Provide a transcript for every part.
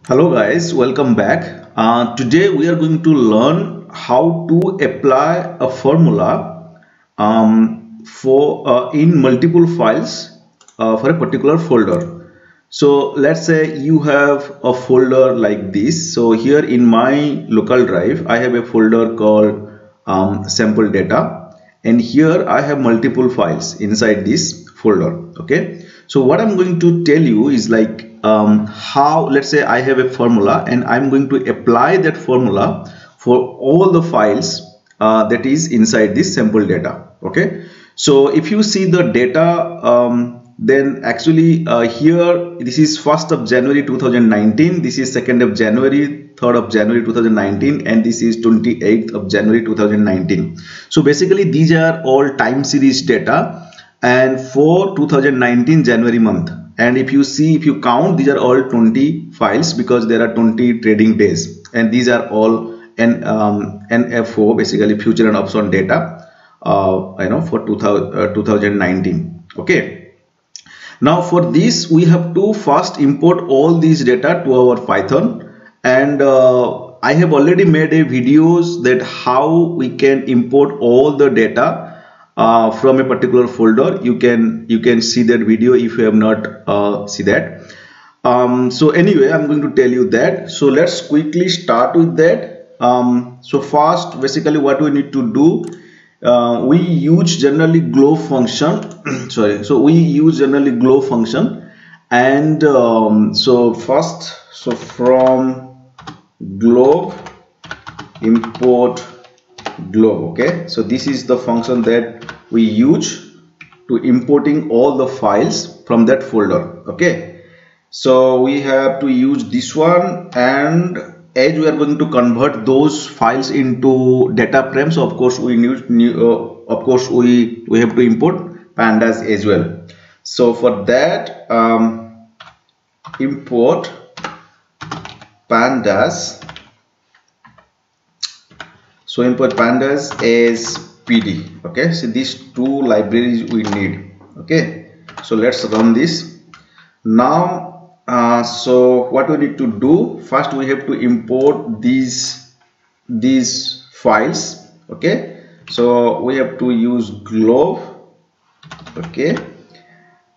Hello guys, welcome back. Today we are going to learn how to apply a formula for in multiple files for a particular folder. So let's say you have a folder like this. So here in my local drive, I have a folder called sample data, and here I have multiple files inside this folder. Okay, so what I'm going to tell you is like how, let's say I have a formula and I'm going to apply that formula for all the files that is inside this sample data. Okay, so if you see the data, then actually here this is 1st of January 2019, this is 2nd of January, 3rd of January 2019, and this is 28th of January 2019. So basically these are all time series data and for 2019 January month. And if you count, these are all 20 files because there are 20 trading days, and these are all NFO, basically future and option data for 2019. Okay, now for this we have to first import all these data to our Python, and I have already made a videos that how we can import all the data from a particular folder. You can see that video if you have not see that. So anyway, I'm going to tell you that. So let's quickly start with that. So first, basically what we need to do, we use generally glob function. Sorry, so we use generally glob function, and so first, so from glob import glob. Okay, so this is the function that we use to importing all the files from that folder. Okay, so we have to use this one, and as we are going to convert those files into data frames, of course we we have to import pandas as well. So for that, import pandas. So import pandas as PD. Okay, so these two libraries we need. Okay, so let's run this now. So what we need to do, first we have to import these files. Okay, so we have to use glob. Okay,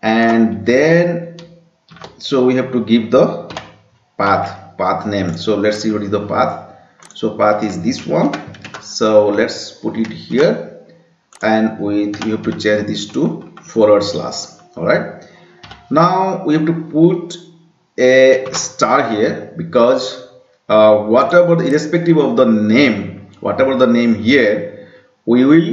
and then so we have to give the path name. So let's see what is the path. So path is this one. So let's put it here, and you have to change this to /. All right, now we have to put a star here because whatever, irrespective of the name, whatever the name here, we will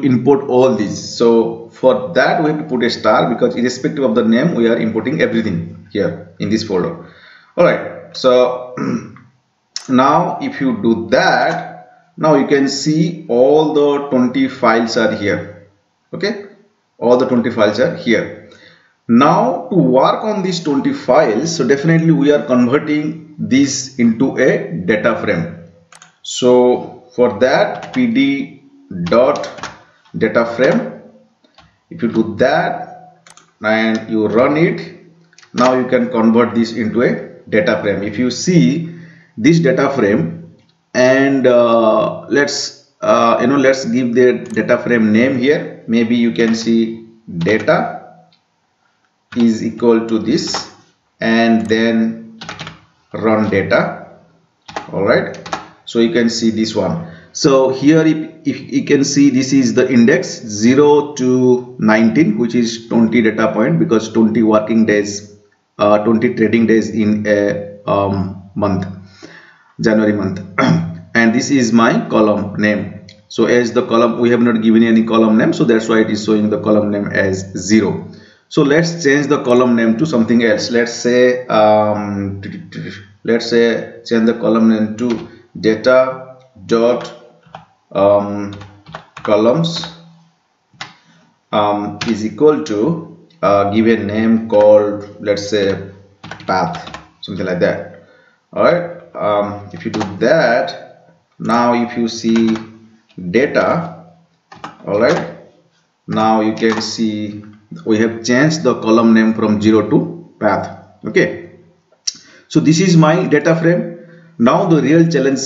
import all these. So for that we have to put a star because irrespective of the name, we are importing everything here in this folder. All right, so now if you do that, now you can see all the 20 files are here. Okay, all the 20 files are here. Now to work on these 20 files, so definitely we are converting this into a data frame. So for that, pd dot data frame, if you do that and you run it, now you can convert this into a data frame. If you see this data frame, and let's give the data frame name here. Maybe you can see data is equal to this, and then run data. All right, so you can see this one. So here if you can see, this is the index 0 to 19, which is 20 data point, because 20 working days, 20 trading days in a month, January month. And this is my column name. So as the column, we have not given any column name, so that's why it is showing the column name as 0. So let's change the column name to something else. Let's say change the column name to data dot columns is equal to give a name called, let's say, path, something like that. All right, if you do that, now if you see data, all right, now you can see we have changed the column name from 0 to path. Okay, so this is my data frame. Now the real challenge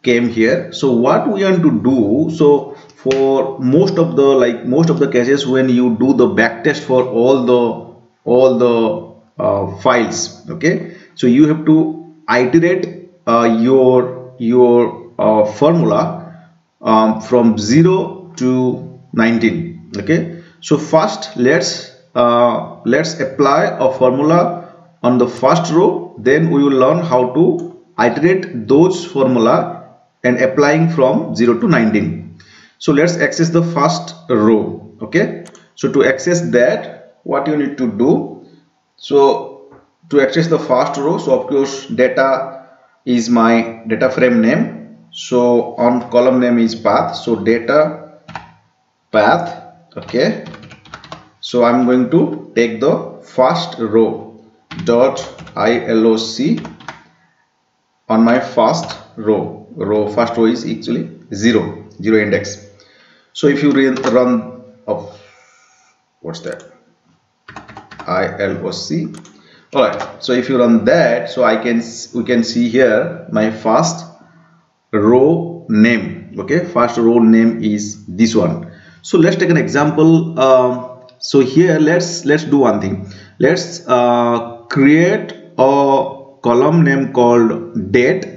came here. So what we want to do, so for most of the cases, when you do the back test for all the files, okay, so you have to iterate your formula from 0 to 19. Okay, so first let's apply a formula on the first row, then we will learn how to iterate those formula and applying from 0 to 19. So let's access the first row. Okay, so to access that, what you need to do, so to access the first row, so of course data is my data frame name, so on column name is path, so data path. Okay, so I'm going to take the first row dot ILOC on my first row. First row is actually 0 index. So if you run what's that, ILOC. All right, so if you run that, so we can see here my first row name. Okay, first row name is this one. So let's take an example. So here let's do one thing. Let's create a column name called date,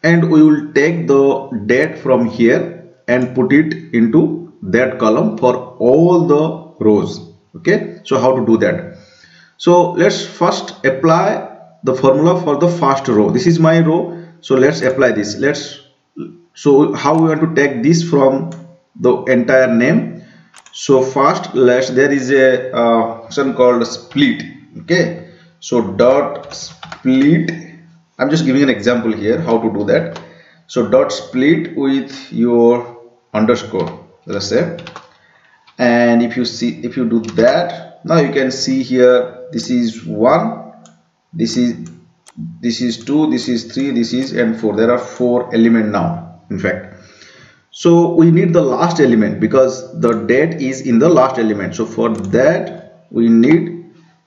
and we will take the date from here and put it into that column for all the rows. Okay, so how to do that? So let's first apply the formula for the first row. This is my row, so let's apply this. So how we want to take this from the entire name? So first there is a function called split. Okay, so dot split, I'm just giving an example here how to do that. So dot split with your underscore, let's say, and if you do that, now you can see here, this is 1, this is 2, this is 3, this is and 4. There are 4 elements now, in fact. So we need the last element because the date is in the last element. So for that we need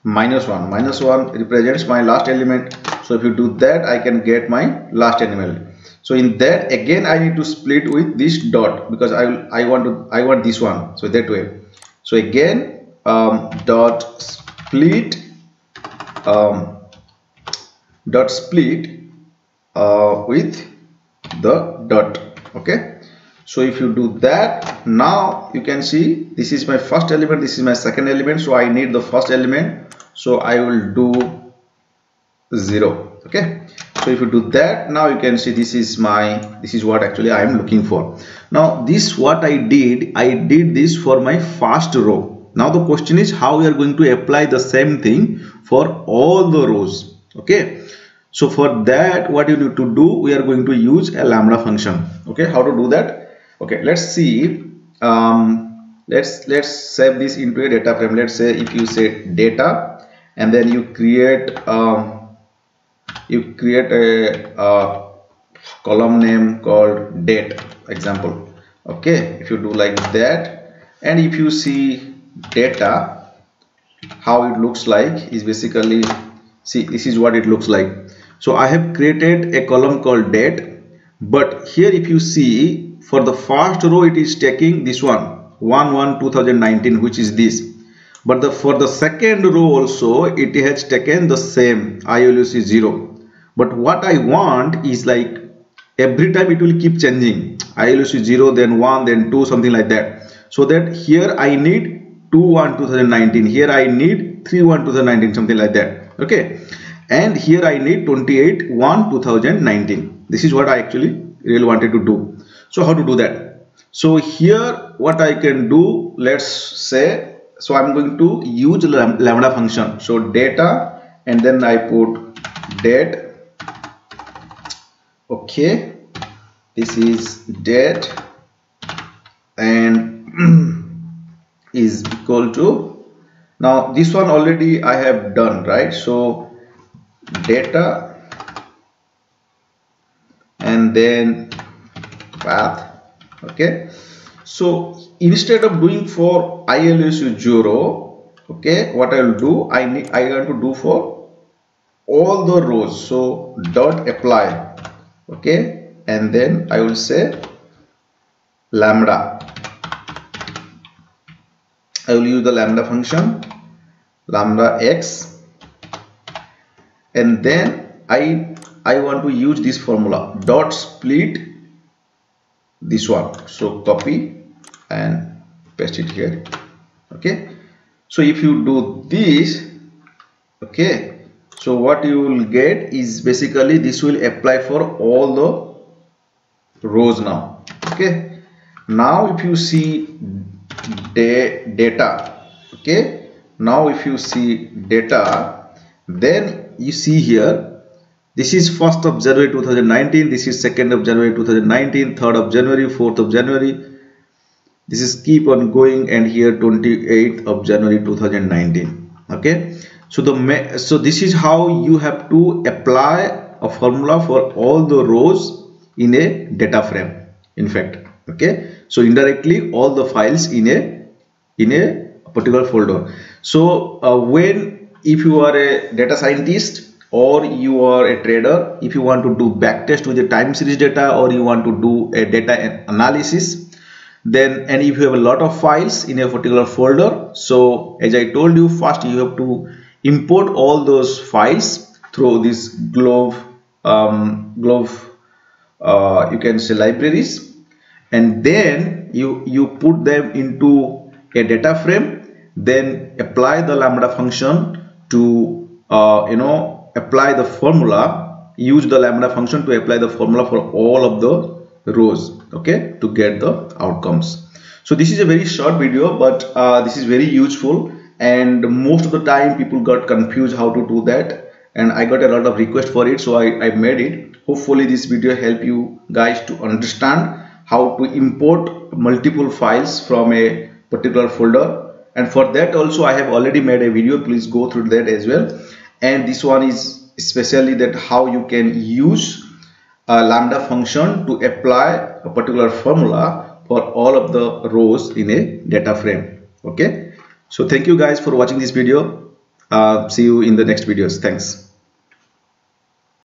-1. -1 represents my last element. So if you do that, I can get my last element. So in that, again I need to split with this dot because I want this one. So that way. So again dot split with the dot. Okay, so if you do that, now you can see this is my first element, this is my second element, so I need the first element, so I will do 0. Okay, so if you do that, now you can see this is what actually I am looking for. Now this what I did this for my first row. Now the question is how we are going to apply the same thing for all the rows. Okay, so for that, what you need to do, we are going to use a lambda function. Okay, how to do that? Okay, let's see. Let's save this into a data frame. Let's say if you say data and then you create a column name called date example. Okay, if you do like that, and if you see data, how it looks like is basically, see, this is what it looks like. So I have created a column called date, but here if you see, for the first row it is taking this one 1/1/2019, which is this, but for the second row also it has taken the same ILOC 0. But what I want is like every time it will keep changing, ILOC 0, then 1, then 2, something like that. So that here I need 2/1/2019, here I need 3/1/2019, something like that. Okay, and here I need 28/1/2019. This is what I actually really wanted to do. So how to do that? So here what I can do, let's say, so I'm going to use lambda function. So data and then I put date. Okay, this is date and is equal to, now this one already I have done, right? So data and then path. Okay, so instead of doing for ILOC 0, okay, what I will do, I want to do for all the rows. So dot apply, okay, and then I will say lambda. I will use the lambda function, lambda x, and then I want to use this formula, dot split this one. So copy and paste it here, okay. So if you do this, okay, so what you will get is basically this will apply for all the rows now, okay. Now if you see data, okay, now if you see data, then you see here, this is 1st of January 2019, this is 2nd of January 2019, 3rd of January, 4th of January, this is keep on going, and here 28th of January 2019, okay. So this is how you have to apply a formula for all the rows in a data frame, in fact, okay. So indirectly all the files in a particular folder. So if you are a data scientist or you are a trader, if you want to do backtest with the time series data, or you want to do a data analysis, then, and if you have a lot of files in a particular folder, so as I told you, first you have to import all those files through this glove you can say libraries, and then you put them into a data frame, then apply the lambda function to apply the formula, use the lambda function to apply the formula for all of the rows, okay, to get the outcomes. So this is a very short video, but this is very useful, and most of the time people got confused how to do that, and I got a lot of requests for it, so I made it. Hopefully this video help you guys to understand how to import multiple files from a particular folder, and for that also I have already made a video, please go through that as well. And this one is especially that how you can use a lambda function to apply a particular formula for all of the rows in a data frame, okay. So thank you guys for watching this video. See you in the next videos. Thanks.